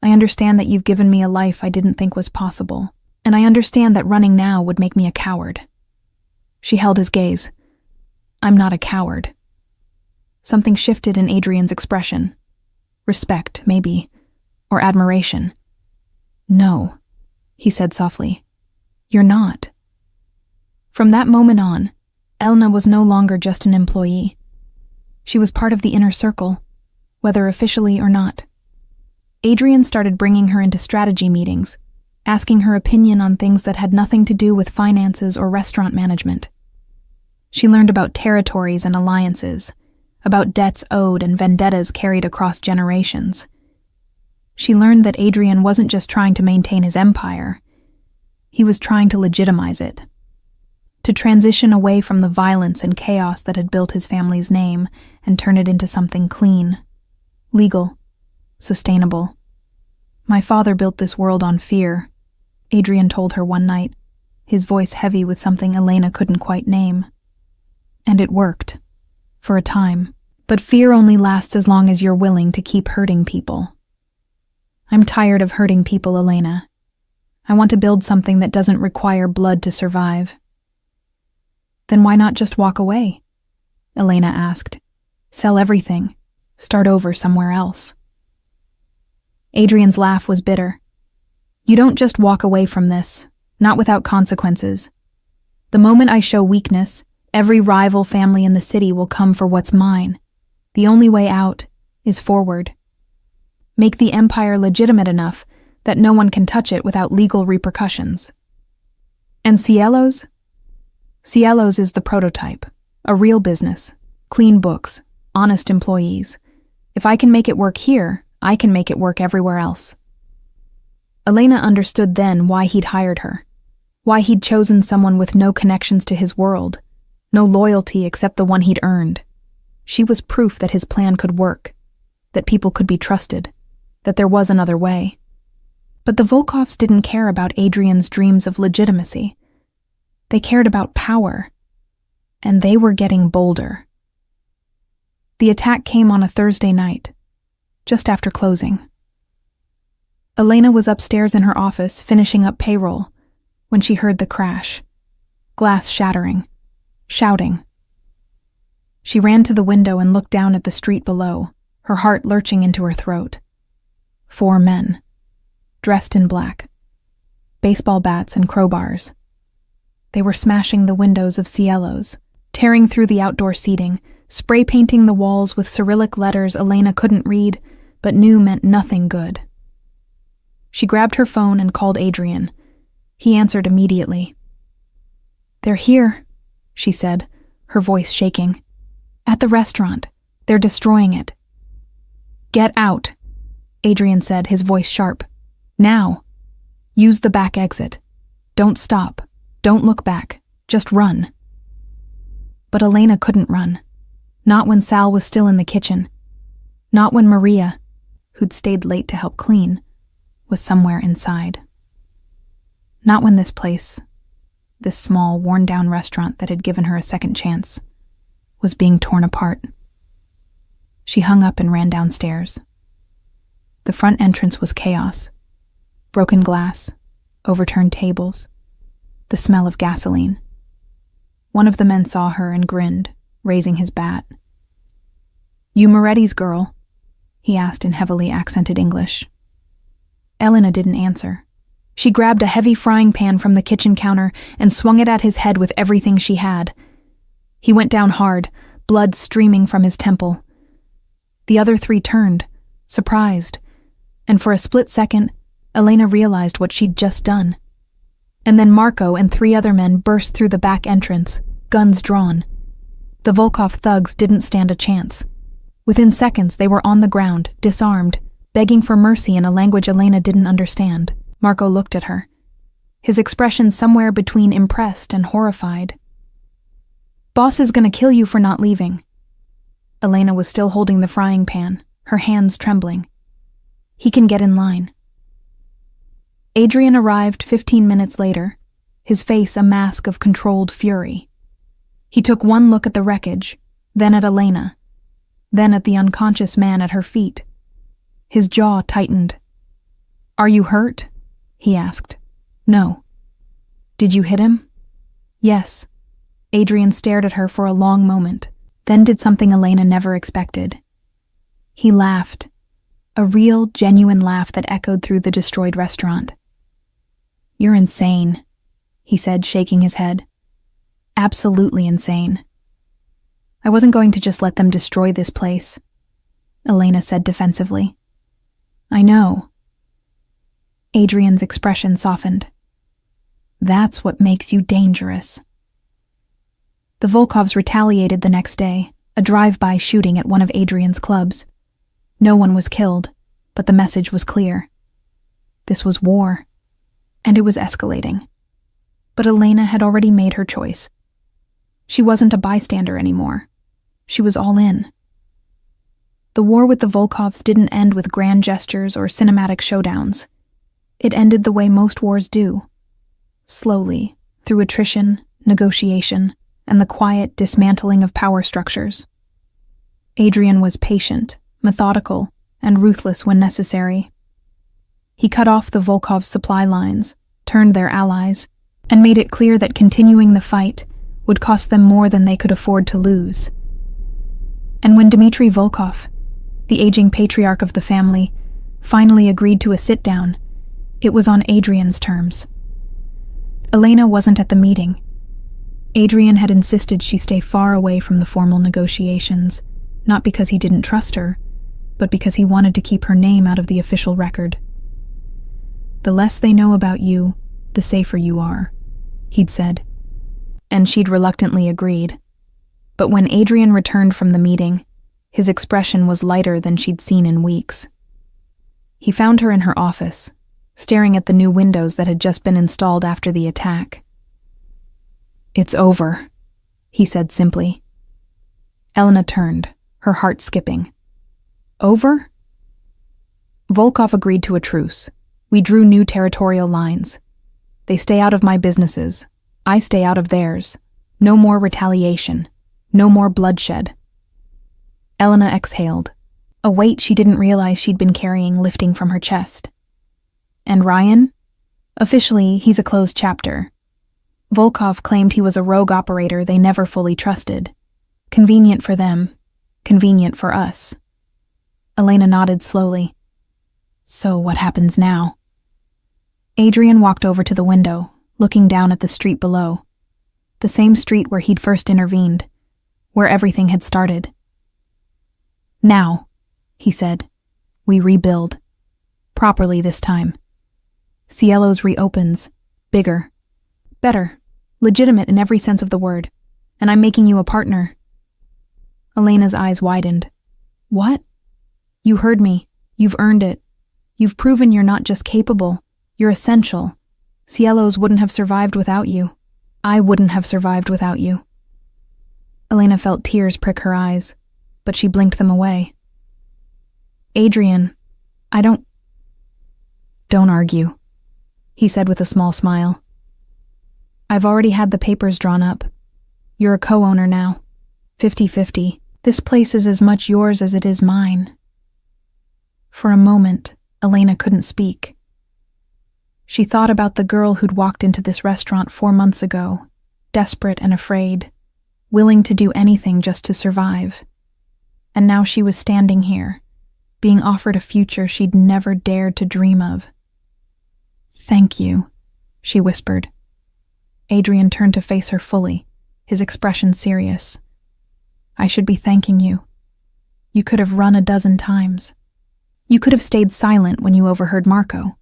I understand that you've given me a life I didn't think was possible, and I understand that running now would make me a coward." She held his gaze. "I'm not a coward." Something shifted in Adrian's expression. Respect, maybe, or admiration. "No," he said softly. "You're not." From that moment on, Elena was no longer just an employee. She was part of the inner circle, whether officially or not. Adrian started bringing her into strategy meetings, asking her opinion on things that had nothing to do with finances or restaurant management. She learned about territories and alliances, about debts owed and vendettas carried across generations. She learned that Adrian wasn't just trying to maintain his empire, he was trying to legitimize it, to transition away from the violence and chaos that had built his family's name and turn it into something clean, legal, sustainable. "My father built this world on fear," Adrian told her one night, his voice heavy with something Elena couldn't quite name. "And it worked. For a time. But fear only lasts as long as you're willing to keep hurting people. I'm tired of hurting people, Elena. I want to build something that doesn't require blood to survive." "Then why not just walk away?" Elena asked. "Sell everything. Start over somewhere else." Adrian's laugh was bitter. "You don't just walk away from this, not without consequences. The moment I show weakness, every rival family in the city will come for what's mine. The only way out is forward. Make the empire legitimate enough that no one can touch it without legal repercussions." "And Cielo's?" "Cielo's is the prototype. A real business. Clean books. Honest employees. If I can make it work here, I can make it work everywhere else." Elena understood then why he'd hired her. Why he'd chosen someone with no connections to his world. No loyalty except the one he'd earned. She was proof that his plan could work. That people could be trusted. That there was another way. But the Volkovs didn't care about Adrian's dreams of legitimacy. They cared about power. And they were getting bolder. The attack came on a Thursday night, just after closing. Elena was upstairs in her office finishing up payroll when she heard the crash. Glass shattering. Shouting. She ran to the window and looked down at the street below, her heart lurching into her throat. 4 men. Dressed in black. Baseball bats and crowbars. They were smashing the windows of Cielo's, tearing through the outdoor seating, spray painting the walls with Cyrillic letters Elena couldn't read, but knew meant nothing good. She grabbed her phone and called Adrian. He answered immediately. "They're here," she said, her voice shaking. "At the restaurant. They're destroying it." "Get out," Adrian said, his voice sharp. "Now. Use the back exit. Don't stop. Don't look back. Just run." But Elena couldn't run. Not when Sal was still in the kitchen. Not when Maria, who'd stayed late to help clean, was somewhere inside. Not when this place, this small, worn-down restaurant that had given her a second chance, was being torn apart. She hung up and ran downstairs. The front entrance was chaos. Broken glass, overturned tables, the smell of gasoline. One of the men saw her and grinned, raising his bat. "You Moretti's girl?" he asked in heavily accented English. Elena didn't answer. She grabbed a heavy frying pan from the kitchen counter and swung it at his head with everything she had. He went down hard, blood streaming from his temple. The other 3 turned, surprised, and for a split second, Elena realized what she'd just done. And then Marco and 3 other men burst through the back entrance, guns drawn. The Volkov thugs didn't stand a chance. Within seconds, they were on the ground, disarmed, begging for mercy in a language Elena didn't understand. Marco looked at her, his expression somewhere between impressed and horrified. "Boss is gonna kill you for not leaving." Elena was still holding the frying pan, her hands trembling. "He can get in line." Adrian arrived 15 minutes later, his face a mask of controlled fury. He took one look at the wreckage, then at Elena, then at the unconscious man at her feet. His jaw tightened. "Are you hurt?" he asked. "No." "Did you hit him?" "Yes." Adrian stared at her for a long moment, then did something Elena never expected. He laughed, a real, genuine laugh that echoed through the destroyed restaurant. "You're insane," he said, shaking his head. Absolutely insane. I wasn't going to just let them destroy this place, Elena said defensively. I know. Adrian's expression softened. That's what makes you dangerous. The Volkovs retaliated the next day, a drive-by shooting at one of Adrian's clubs. No one was killed, but the message was clear. This was war, and it was escalating. But Elena had already made her choice. She wasn't a bystander anymore. She was all in. The war with the Volkovs didn't end with grand gestures or cinematic showdowns. It ended the way most wars do. Slowly, through attrition, negotiation, and the quiet dismantling of power structures. Adrian was patient, methodical, and ruthless when necessary. He cut off the Volkovs' supply lines, turned their allies, and made it clear that continuing the fight would cost them more than they could afford to lose. And when Dmitry Volkov, the aging patriarch of the family, finally agreed to a sit-down, it was on Adrian's terms. Elena wasn't at the meeting. Adrian had insisted she stay far away from the formal negotiations, not because he didn't trust her, but because he wanted to keep her name out of the official record. The less they know about you, the safer you are, he'd said. And she'd reluctantly agreed. But when Adrian returned from the meeting, his expression was lighter than she'd seen in weeks. He found her in her office, staring at the new windows that had just been installed after the attack. It's over, he said simply. Elena turned, her heart skipping. Over? Volkov agreed to a truce. We drew new territorial lines. They stay out of my businesses. I stay out of theirs. No more retaliation. No more bloodshed. Elena exhaled, a weight she didn't realize she'd been carrying lifting from her chest. And Ryan? Officially, he's a closed chapter. Volkov claimed he was a rogue operator they never fully trusted. Convenient for them, convenient for us. Elena nodded slowly. So what happens now? Adrian walked over to the window, looking down at the street below. The same street where he'd first intervened, where everything had started. Now, he said, we rebuild. Properly this time. Cielo's reopens. Bigger. Better. Legitimate in every sense of the word. And I'm making you a partner. Elena's eyes widened. What? You heard me. You've earned it. You've proven you're not just capable. You're essential. Cielo's wouldn't have survived without you. I wouldn't have survived without you. Elena felt tears prick her eyes, but she blinked them away. Adrian, Don't argue, he said with a small smile. I've already had the papers drawn up. You're a co-owner now. 50-50. This place is as much yours as it is mine. For a moment, Elena couldn't speak. She thought about the girl who'd walked into this restaurant 4 months ago, desperate and afraid, willing to do anything just to survive. And now she was standing here, being offered a future she'd never dared to dream of. Thank you, she whispered. Adrian turned to face her fully, his expression serious. I should be thanking you. You could have run 12 times. You could have stayed silent when you overheard Marco.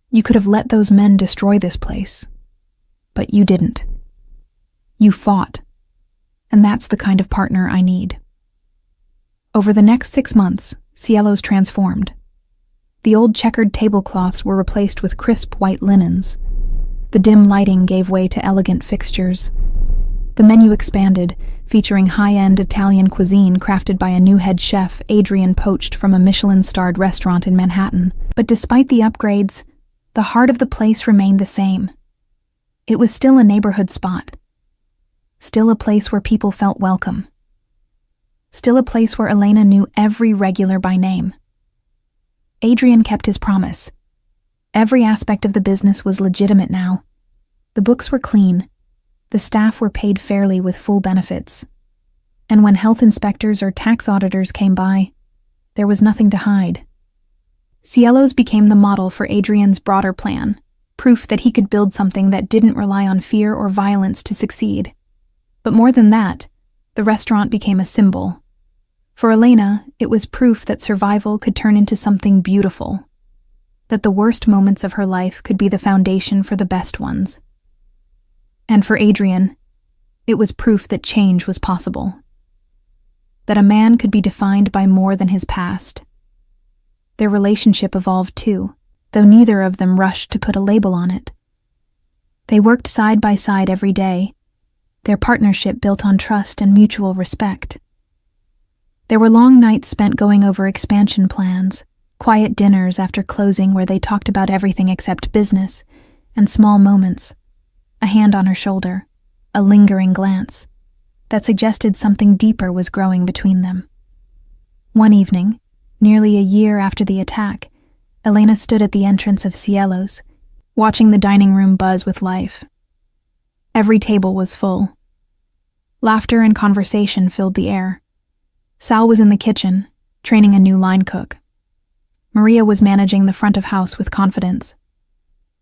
You could have let those men destroy this place. But you didn't. You fought. And that's the kind of partner I need. Over the next 6 months, Cielo's transformed. The old checkered tablecloths were replaced with crisp white linens. The dim lighting gave way to elegant fixtures. The menu expanded, featuring high-end Italian cuisine crafted by a new head chef Adrian poached from a Michelin-starred restaurant in Manhattan. But despite the upgrades, the heart of the place remained the same. It was still a neighborhood spot. Still a place where people felt welcome. Still a place where Elena knew every regular by name. Adrian kept his promise. Every aspect of the business was legitimate now. The books were clean. The staff were paid fairly with full benefits. And when health inspectors or tax auditors came by, there was nothing to hide. Cielo's became the model for Adrian's broader plan, proof that he could build something that didn't rely on fear or violence to succeed. But more than that, the restaurant became a symbol. For Elena, it was proof that survival could turn into something beautiful, that the worst moments of her life could be the foundation for the best ones. And for Adrian, it was proof that change was possible, that a man could be defined by more than his past. Their relationship evolved too, though neither of them rushed to put a label on it. They worked side by side every day, their partnership built on trust and mutual respect. There were long nights spent going over expansion plans, quiet dinners after closing where they talked about everything except business, and small moments, a hand on her shoulder, a lingering glance, that suggested something deeper was growing between them. One evening, nearly a year after the attack, Elena stood at the entrance of Cielo's, watching the dining room buzz with life. Every table was full. Laughter and conversation filled the air. Sal was in the kitchen, training a new line cook. Maria was managing the front of house with confidence.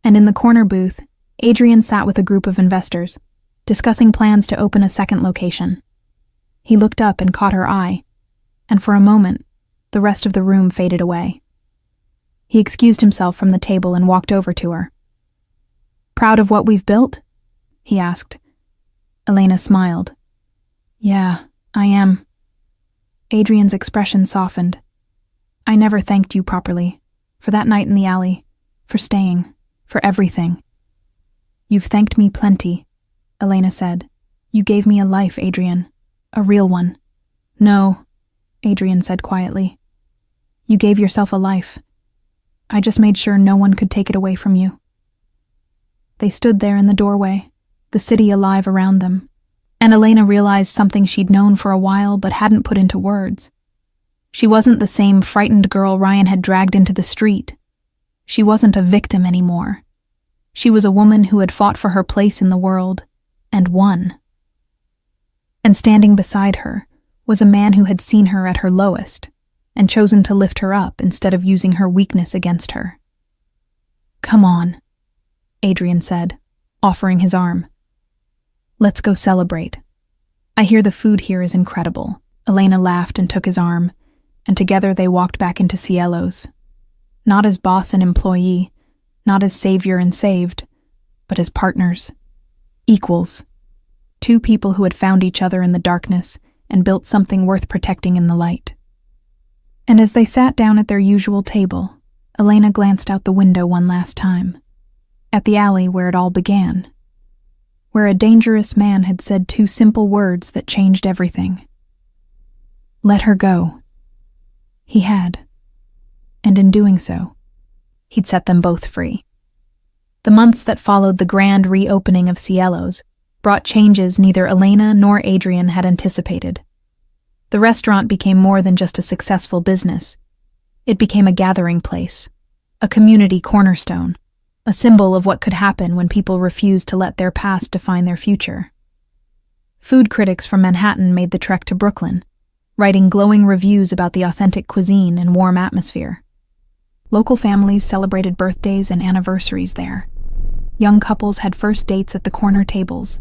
And in the corner booth, Adrian sat with a group of investors, discussing plans to open a second location. He looked up and caught her eye, and for a moment, the rest of the room faded away. He excused himself from the table and walked over to her. "Proud of what we've built?" he asked. Elena smiled. "Yeah, I am." Adrian's expression softened. "I never thanked you properly, for that night in the alley, for staying, for everything." "You've thanked me plenty," Elena said. "You gave me a life, Adrian. A real one." "No," Adrian said quietly. "You gave yourself a life. I just made sure no one could take it away from you." They stood there in the doorway, the city alive around them, and Elena realized something she'd known for a while but hadn't put into words. She wasn't the same frightened girl Ryan had dragged into the street. She wasn't a victim anymore. She was a woman who had fought for her place in the world, and won. And standing beside her was a man who had seen her at her lowest, and chosen to lift her up instead of using her weakness against her. "Come on," Adrian said, offering his arm. "Let's go celebrate. I hear the food here is incredible." Elena laughed and took his arm, and together they walked back into Cielo's. Not as boss and employee, not as savior and saved, but as partners, equals, two people who had found each other in the darkness and built something worth protecting in the light. And as they sat down at their usual table, Elena glanced out the window one last time, at the alley where it all began, where a dangerous man had said two simple words that changed everything. Let her go. He had, and in doing so, he'd set them both free. The months that followed the grand reopening of Cielo's brought changes neither Elena nor Adrian had anticipated. The restaurant became more than just a successful business. It became a gathering place, a community cornerstone, a symbol of what could happen when people refused to let their past define their future. Food critics from Manhattan made the trek to Brooklyn, writing glowing reviews about the authentic cuisine and warm atmosphere. Local families celebrated birthdays and anniversaries there. Young couples had first dates at the corner tables,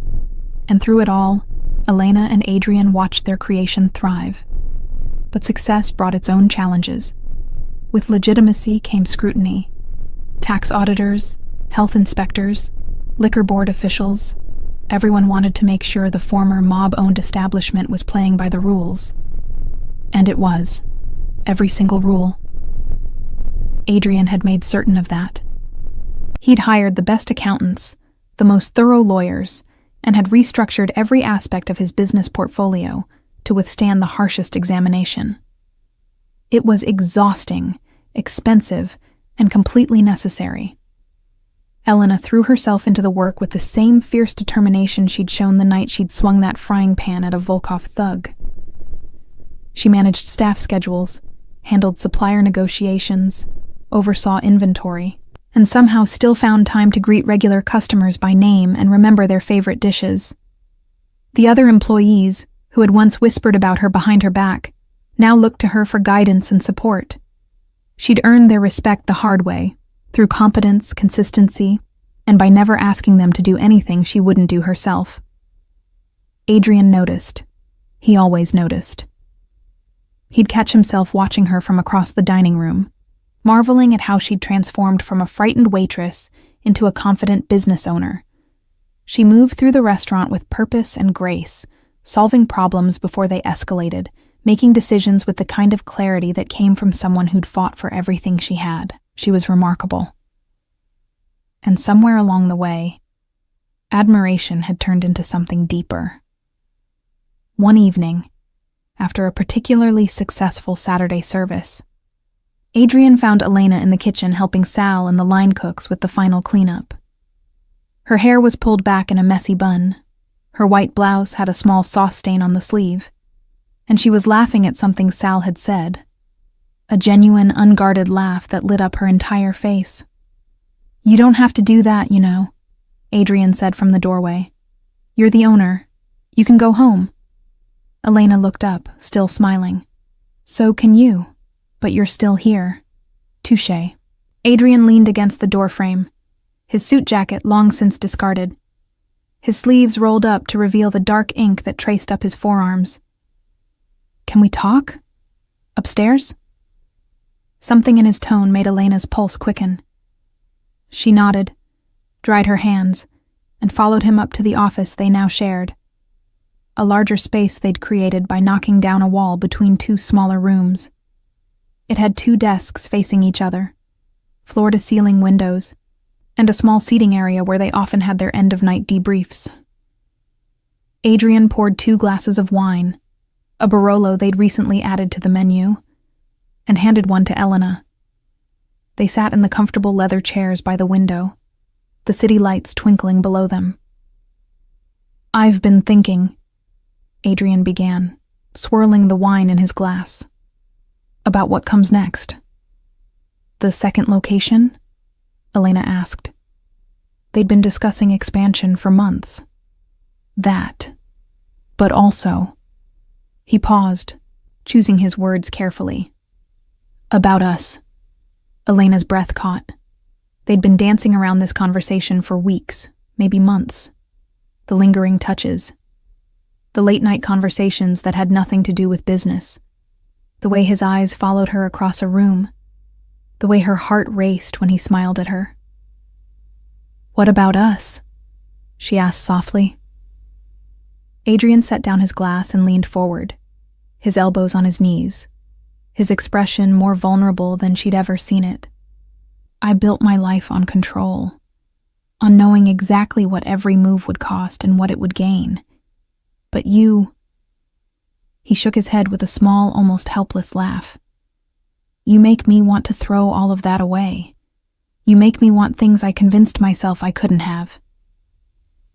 and through it all, Elena and Adrian watched their creation thrive. But success brought its own challenges. With legitimacy came scrutiny. Tax auditors, health inspectors, liquor board officials, everyone wanted to make sure the former mob-owned establishment was playing by the rules. And it was. Every single rule. Adrian had made certain of that. He'd hired the best accountants, the most thorough lawyers, and had restructured every aspect of his business portfolio to withstand the harshest examination. It was exhausting, expensive, and completely necessary. Elena threw herself into the work with the same fierce determination she'd shown the night she'd swung that frying pan at a Volkov thug. She managed staff schedules, handled supplier negotiations, oversaw inventory, and somehow still found time to greet regular customers by name and remember their favorite dishes. The other employees, who had once whispered about her behind her back, now looked to her for guidance and support. She'd earned their respect the hard way, through competence, consistency, and by never asking them to do anything she wouldn't do herself. Adrian noticed. He always noticed. He'd catch himself watching her from across the dining room, marveling at how she'd transformed from a frightened waitress into a confident business owner. She moved through the restaurant with purpose and grace, solving problems before they escalated, making decisions with the kind of clarity that came from someone who'd fought for everything she had. She was remarkable. And somewhere along the way, admiration had turned into something deeper. One evening, after a particularly successful Saturday service, Adrian found Elena in the kitchen helping Sal and the line cooks with the final cleanup. Her hair was pulled back in a messy bun, her white blouse had a small sauce stain on the sleeve, and she was laughing at something Sal had said, a genuine, unguarded laugh that lit up her entire face. "You don't have to do that, you know," Adrian said from the doorway. "You're the owner. You can go home." Elena looked up, still smiling. "So can you, but you're still here." Touché. Adrian leaned against the doorframe, his suit jacket long since discarded. His sleeves rolled up to reveal the dark ink that traced up his forearms. "Can we talk? Upstairs?" Something in his tone made Elena's pulse quicken. She nodded, dried her hands, and followed him up to the office they now shared. A larger space they'd created by knocking down a wall between two smaller rooms. It had 2 desks facing each other, floor-to-ceiling windows, and a small seating area where they often had their end-of-night debriefs. Adrian poured 2 glasses of wine, a Barolo they'd recently added to the menu, and handed one to Elena. They sat in the comfortable leather chairs by the window, the city lights twinkling below them. "I've been thinking," Adrian began, swirling the wine in his glass, "about what comes next." "The second location?" Elena asked. They'd been discussing expansion for months. "That. But also..." He paused, choosing his words carefully. "About us." Elena's breath caught. They'd been dancing around this conversation for weeks, maybe months. The lingering touches. The late-night conversations that had nothing to do with business. The way his eyes followed her across a room. The way her heart raced when he smiled at her. "What about us?" she asked softly. Adrian set down his glass and leaned forward, his elbows on his knees, his expression more vulnerable than she'd ever seen it. "I built my life on control, on knowing exactly what every move would cost and what it would gain. But you..." He shook his head with a small, almost helpless laugh. "You make me want to throw all of that away. You make me want things I convinced myself I couldn't have.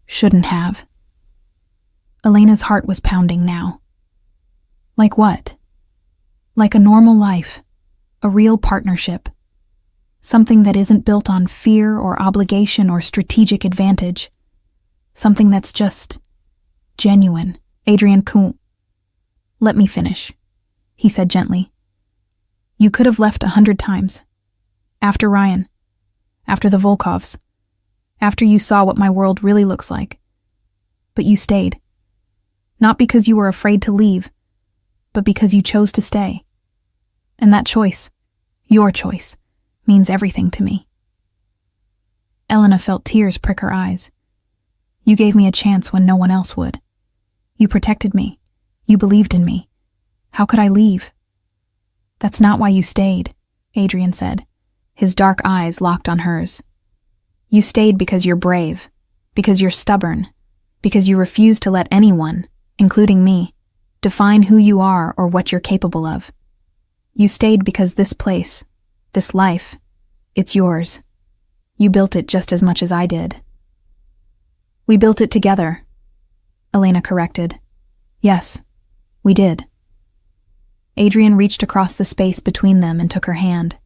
Shouldn't have." Elena's heart was pounding now. "Like what?" "Like a normal life, a real partnership. Something that isn't built on fear or obligation or strategic advantage. Something that's just genuine." Adrian couldn't. "Let me finish," he said gently. "You could have left 100 times. After Ryan. After the Volkovs. After you saw what my world really looks like. But you stayed. Not because you were afraid to leave, but because you chose to stay. And that choice, your choice, means everything to me." Elena felt tears prick her eyes. "You gave me a chance when no one else would. You protected me. You believed in me. How could I leave?" "That's not why you stayed," Adrian said, his dark eyes locked on hers. "You stayed because you're brave, because you're stubborn, because you refuse to let anyone, including me, define who you are or what you're capable of. You stayed because this place, this life, it's yours. You built it just as much as I did." "We built it together," Elena corrected. "Yes, we did." Adrian reached across the space between them and took her hand.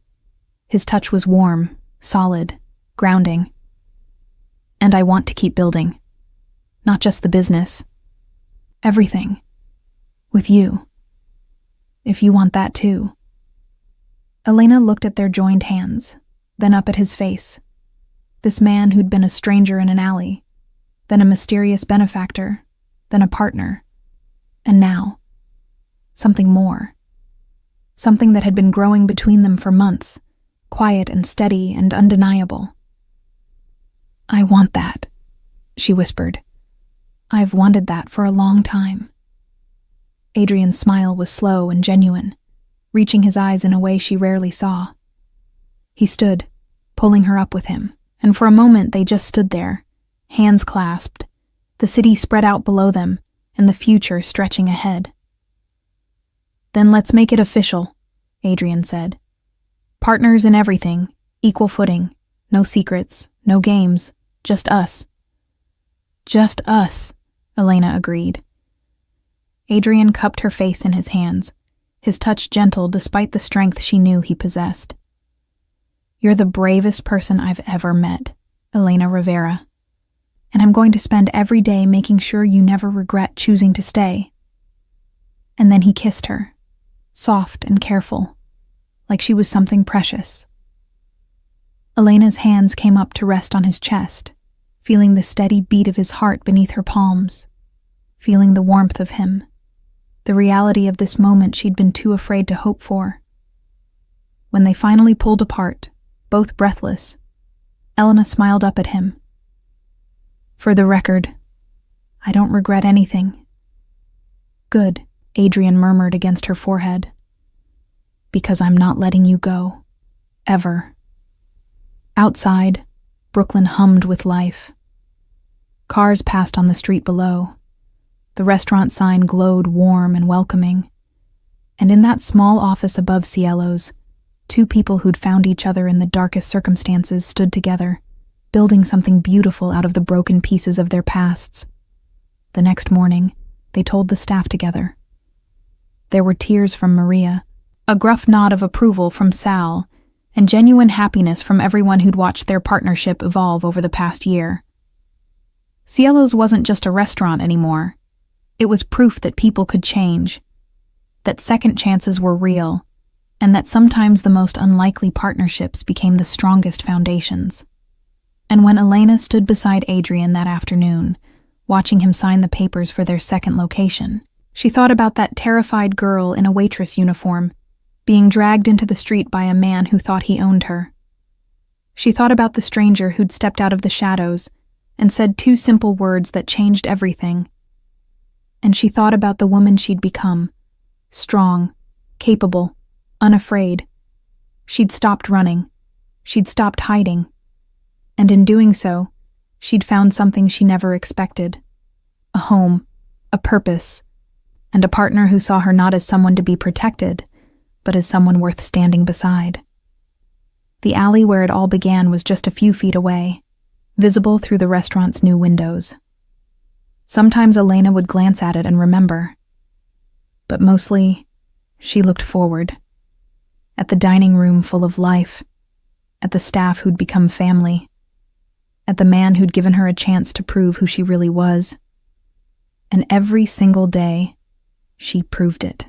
His touch was warm, solid, grounding. "And I want to keep building. Not just the business. Everything. With you. If you want that too." Elena looked at their joined hands, then up at his face. This man who'd been a stranger in an alley, then a mysterious benefactor, then a partner, and now, something more. Something that had been growing between them for months, quiet and steady and undeniable. "I want that," she whispered. "I've wanted that for a long time." Adrian's smile was slow and genuine, reaching his eyes in a way she rarely saw. He stood, pulling her up with him, and for a moment they just stood there, hands clasped, the city spread out below them, and the future stretching ahead. "Then let's make it official," Adrian said. "Partners in everything, equal footing, no secrets, no games, just us." "Just us," Elena agreed. Adrian cupped her face in his hands, his touch gentle despite the strength she knew he possessed. "You're the bravest person I've ever met, Elena Rivera, and I'm going to spend every day making sure you never regret choosing to stay." And then he kissed her, soft and careful, like she was something precious. Elena's hands came up to rest on his chest, feeling the steady beat of his heart beneath her palms, feeling the warmth of him, the reality of this moment she'd been too afraid to hope for. When they finally pulled apart, both breathless, Elena smiled up at him. "For the record, I don't regret anything." "Good," Adrian murmured against her forehead. "Because I'm not letting you go. Ever." Outside, Brooklyn hummed with life. Cars passed on the street below. The restaurant sign glowed warm and welcoming. And in that small office above Cielo's, two people who'd found each other in the darkest circumstances stood together, building something beautiful out of the broken pieces of their pasts. The next morning, they told the staff together. There were tears from Maria, a gruff nod of approval from Sal, and genuine happiness from everyone who'd watched their partnership evolve over the past year. Cielo's wasn't just a restaurant anymore. It was proof that people could change, that second chances were real, and that sometimes the most unlikely partnerships became the strongest foundations. And when Elena stood beside Adrian that afternoon, watching him sign the papers for their second location, she thought about that terrified girl in a waitress uniform, being dragged into the street by a man who thought he owned her. She thought about the stranger who'd stepped out of the shadows and said two simple words that changed everything. And she thought about the woman she'd become, strong, capable, unafraid. She'd stopped running. She'd stopped hiding. And in doing so, she'd found something she never expected. A home, a purpose, and a partner who saw her not as someone to be protected, but as someone worth standing beside. The alley where it all began was just a few feet away, visible through the restaurant's new windows. Sometimes Elena would glance at it and remember, but mostly, she looked forward, at the dining room full of life, at the staff who'd become family, at the man who'd given her a chance to prove who she really was. And every single day, she proved it.